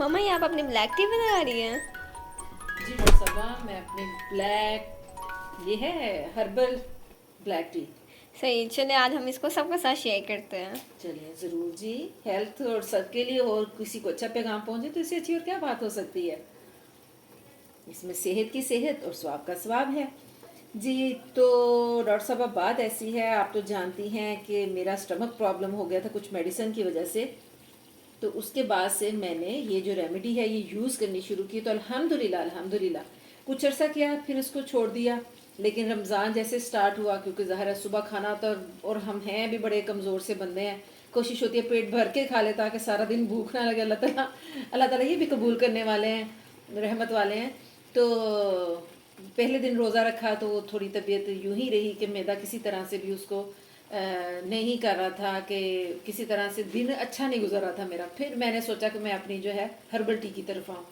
मम्मा ये आप अपनी ब्लैक टी बना रही हैं? जी डॉक्टर साहबा, मैं अपने ब्लैक ये है हर्बल ब्लैक टी। सही, चले आज हम इसको सबके साथ शेयर करते हैं। चलिए ज़रूर जी। हेल्थ और सबके लिए और किसी को अच्छा पैगाम पहुंचे तो इससे अच्छी और क्या बात हो सकती है। इसमें सेहत की सेहत और स्वाब का स्वाब है जी। तो डॉक्टर साहबा बात ऐसी है, आप तो जानती हैं कि मेरा स्टमक प्रॉब्लम हो गया था कुछ मेडिसिन की वजह से। तो उसके बाद से मैंने ये जो रेमेडी है ये यूज़ करनी शुरू की। तो अल्हम्दुलिल्लाह अल्हम्दुलिल्लाह कुछ अर्सा किया, फिर उसको छोड़ दिया। लेकिन रमज़ान जैसे स्टार्ट हुआ, क्योंकि ज़ाहिर है सुबह खाना तो, और हम हैं भी बड़े कमज़ोर से बंदे हैं, कोशिश होती है पेट भर के खा ले ताकि सारा दिन भूख ना लगे। अल्लाह ताला ये भी कबूल करने वाले हैं, रहमत वाले हैं। तो पहले दिन रोज़ा रखा तो थोड़ी तबीयत यूं ही रही कि मैदा किसी तरह से भी उसको नहीं कर रहा था, कि किसी तरह से दिन अच्छा नहीं गुजर रहा था मेरा। फिर मैंने सोचा कि मैं अपनी जो है हर्बल टी की तरफ आऊँ।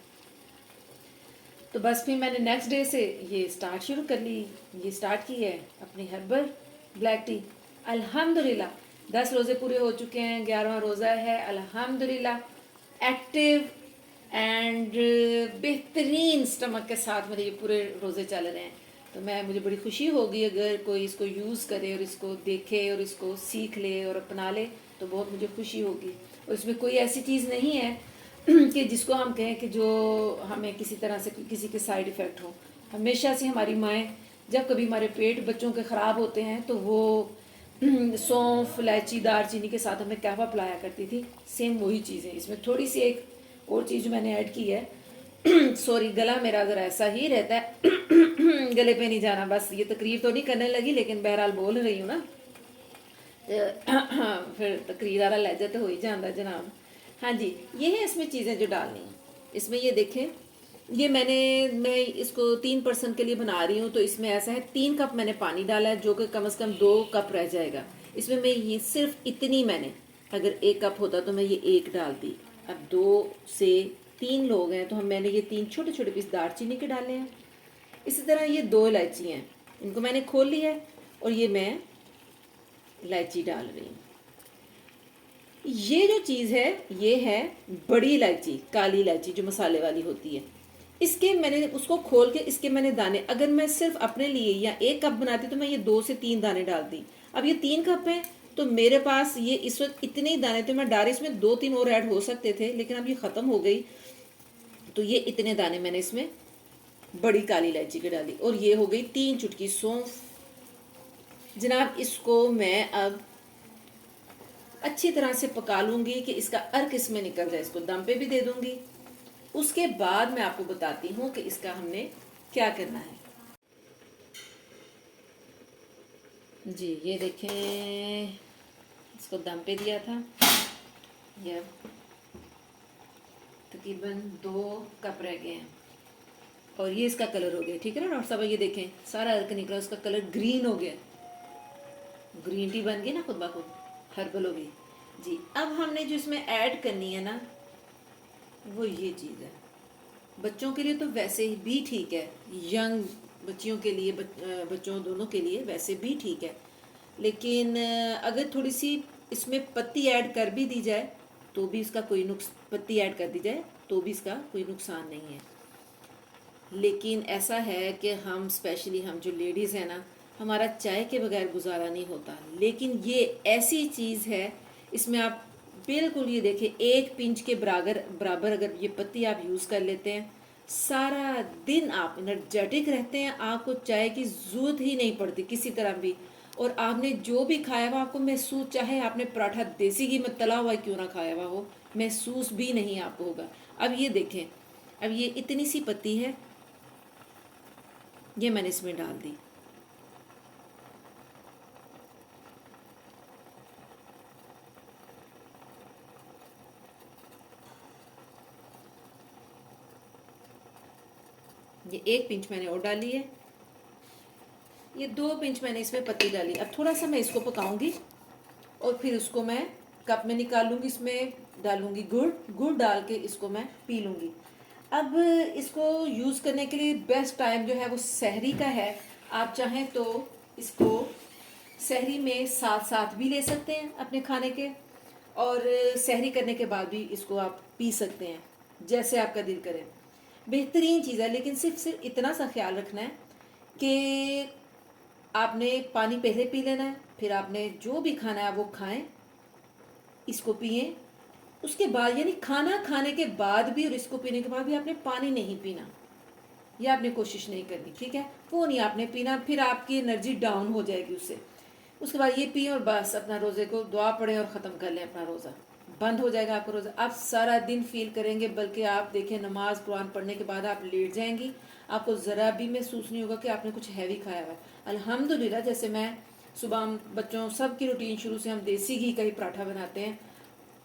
तो बस फिर मैंने नेक्स्ट डे से ये स्टार्ट शुरू कर ली, ये स्टार्ट की है अपनी हर्बल ब्लैक टी। अल्हम्दुलिल्लाह 10 रोज़े पूरे हो चुके हैं, 11वां रोज़ा है। अल्हम्दुलिल्लाह एक्टिव एंड बेहतरीन स्टमक के साथ मेरे ये पूरे रोज़े चल रहे हैं। तो मुझे बड़ी खुशी होगी अगर कोई इसको यूज़ करे और इसको देखे और इसको सीख ले और अपना ले, तो बहुत मुझे खुशी होगी। और इसमें कोई ऐसी चीज़ नहीं है कि जिसको हम कहें कि जो हमें किसी तरह से किसी के साइड इफ़ेक्ट हो। हमेशा से हमारी माएँ जब कभी हमारे पेट बच्चों के ख़राब होते हैं तो वो सौंफ, इलायची, दालचीनी के साथ हमें कहवा पिलाया करती थी। सेम वही चीज़ है। इसमें थोड़ी सी एक और चीज़ जो मैंने ऐड की है सॉरी, गला मेरा ज़रा ऐसा ही रहता है गले पे नहीं जाना। बस ये तकरीर तो नहीं करने लगी, लेकिन बहरहाल बोल रही हूँ ना, तो फिर तकरीर वाला लहजा तो हो ही जाता जनाब। हाँ जी, ये है इसमें चीज़ें जो डालनी हैं। इसमें ये देखें, ये मैं इसको 3 पर्सन के लिए बना रही हूँ। तो इसमें ऐसा है 3 कप मैंने पानी डाला है, जो कि कम से कम 2 कप रह जाएगा। इसमें मैं ये सिर्फ इतनी मैंने, अगर 1 कप होता तो मैं ये 1 डालती। अब 2 से 3 लोग हैं तो मैंने ये 3 छोटे छोटे पीस दालचीनी के डाले हैं। इसी तरह ये 2 इलायची हैं, इनको मैंने खोल लिया है और ये मैं इलायची डाल रही हूँ। ये जो चीज़ है ये है बड़ी इलायची, काली इलायची जो मसाले वाली होती है। इसके मैंने उसको खोल के इसके मैंने दाने, अगर मैं सिर्फ अपने लिए या 1 कप बनाती तो मैं ये 2 से 3 दाने डालती। अब ये 3 कप है तो मेरे पास ये इस वक्त इतने ही दाने थे। मैं डारी इसमें 2-3 और ऐड हो सकते थे, लेकिन अब ये ख़त्म हो गई। तो ये इतने दाने मैंने इसमें बड़ी काली इलायची के डाली। और ये हो गई 3 चुटकी सौंफ। जनाब इसको मैं अब अच्छी तरह से पका लूँगी कि इसका अर्क इसमें निकल जाए। इसको दम पे भी दे दूँगी। उसके बाद मैं आपको बताती हूँ कि इसका हमने क्या करना है। जी ये देखें, इसको दम पे दिया था। ये तकरीबन 2 कप रह गए हैं और ये इसका कलर हो गया। ठीक है ना डॉक्टर साहब, ये देखें सारा अर्क निकला, उसका कलर ग्रीन हो गया। ग्रीन टी बन गई ना खुद ब खुद, हर्बल हो गई जी। अब हमने जो इसमें ऐड करनी है ना, वो ये चीज़ है। बच्चों के लिए तो वैसे ही भी ठीक है, यंग बच्चियों के लिए, बच्चों दोनों के लिए वैसे भी ठीक है। लेकिन अगर थोड़ी सी इसमें पत्ती ऐड कर भी दी जाए तो भी इसका कोई पत्ती ऐड कर दी जाए तो भी इसका कोई नुकसान नहीं है। लेकिन ऐसा है कि हम स्पेशली हम जो लेडीज़ हैं ना, हमारा चाय के बगैर गुजारा नहीं होता। लेकिन ये ऐसी चीज़ है, इसमें आप बिल्कुल ये देखें 1 पिंच के बराबर अगर ये पत्ती आप यूज़ कर लेते हैं, सारा दिन आप एनर्जेटिक रहते हैं। आपको चाय की ज़रूरत ही नहीं पड़ती किसी तरह भी। और आपने जो भी खाया हुआ आपको महसूस, चाहे आपने पराठा देसी घी में तला हुआ क्यों ना खाया हुआ हो, महसूस भी नहीं आपको होगा। अब ये देखें, अब ये इतनी सी पत्ती है, ये मैंने इसमें डाल दी। ये 1 पिंच मैंने और डाली है। ये 2 पिंच मैंने इसमें पत्ती डाली। अब थोड़ा सा मैं इसको पकाऊंगी और फिर उसको मैं कप में निकाल लूँगी। इसमें डालूँगी गुड़ डाल के इसको मैं पी लूँगी। अब इसको यूज़ करने के लिए बेस्ट टाइम जो है वो सहरी का है। आप चाहें तो इसको सहरी में साथ साथ भी ले सकते हैं अपने खाने के, और सहरी करने के बाद भी इसको आप पी सकते हैं। जैसे आपका दिल करे, बेहतरीन चीज़ है। लेकिन सिर्फ इतना सा ख्याल रखना है कि आपने पानी पहले पी लेना है, फिर आपने जो भी खाना है वो खाएं, इसको पिए। उसके बाद यानी खाना खाने के बाद भी और इसको पीने के बाद भी आपने पानी नहीं पीना, यह आपने कोशिश नहीं करनी, ठीक है। वो नहीं आपने पीना, फिर आपकी एनर्जी डाउन हो जाएगी उससे। उसके बाद ये पिए और बस अपना रोज़े को दुआ पढ़ें और ख़त्म कर लें अपना रोज़ा, बंद हो जाएगा आपका रोज़ा। आप सारा दिन फील करेंगे, बल्कि आप देखें नमाज कुरान पढ़ने के बाद आप लेट जाएंगी, आपको ज़रा भी महसूस नहीं होगा कि आपने कुछ हैवी खाया हुआ है। अल्हम्दुलिल्लाह, जैसे मैं सुबह बच्चों सब की रूटीन शुरू से हम देसी घी का ही पराठा बनाते हैं,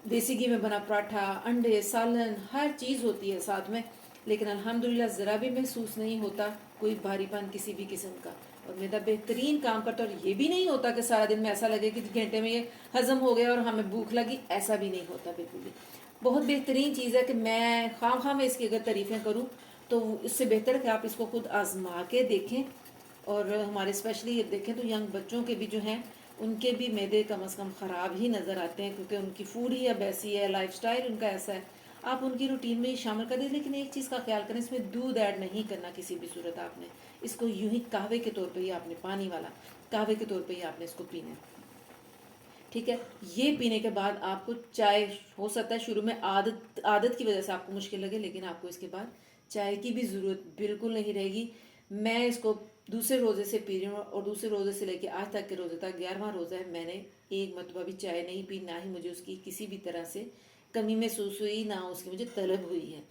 देसी घी में बना पराठा, अंडे, सालन, हर चीज़ होती है साथ में, लेकिन अल्हम्दुलिल्लाह ज़रा भी महसूस नहीं होता कोई भारीपन किसी भी किस्म का, और मैदा बेहतरीन काम करता है। और ये भी नहीं होता कि सारा दिन में ऐसा लगे कि घंटे में ये हज़म हो गया और हमें भूख लगी, ऐसा भी नहीं होता बिल्कुल भी। बहुत बेहतरीन चीज़ है कि मैं खाम में इसकी अगर तारीफ़ें करूँ तो इससे बेहतर कि आप इसको खुद आजमा के देखें। और हमारे स्पेशली ये देखें तो यंग बच्चों के भी जो हैं उनके भी मैदे कम से कम ख़राब ही नज़र आते हैं, क्योंकि उनकी फूड ही अब ऐसी है, लाइफस्टाइल उनका ऐसा है। आप उनकी रूटीन में ही शामिल कर दें, लेकिन एक चीज़ का ख्याल करें, इसमें दूध ऐड नहीं करना किसी भी सूरत। आपने इसको यूं ही कहवे के तौर पे ही आपने, पानी वाला कहवे के तौर पे ही आपने इसको पीना है, ठीक है। ये पीने के बाद आपको चाय, हो सकता है शुरू में आदत की वजह से आपको मुश्किल लगे, लेकिन आपको इसके बाद चाय की भी ज़रूरत बिल्कुल नहीं रहेगी। मैं इसको दूसरे रोज़े से पी रही हूँ, और दूसरे रोज़े से लेके आज तक के रोज़े तक 11वां रोज़ा है, मैंने एक मरतबा भी चाय नहीं पी, ना ही मुझे उसकी किसी भी तरह से कमी महसूस हुई, ना उसकी मुझे तलब हुई है।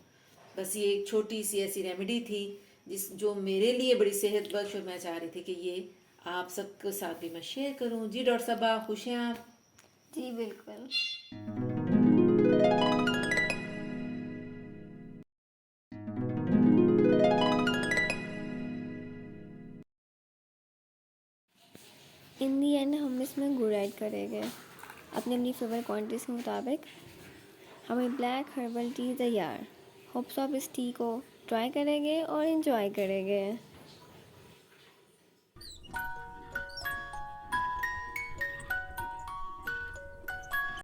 बस ये एक छोटी सी ऐसी रेमेडी थी जो मेरे लिए बड़ी सेहत बख्श, और मैं चाह रही थी कि ये आप सबके साथ भी मैं शेयर करूँ। जी डॉक्टर साहबा, खुश हैं आप? जी बिल्कुल। इन दी एंड हम इसमें गुड़ ऐड करेंगे अपनी अपनी फेवरेट क्वांटिटीज़ के मुताबिक। हमें ब्लैक हर्बल टी तैयार। होप्स आप इस टी को ट्राई करेंगे और इन्जॉय करेंगे।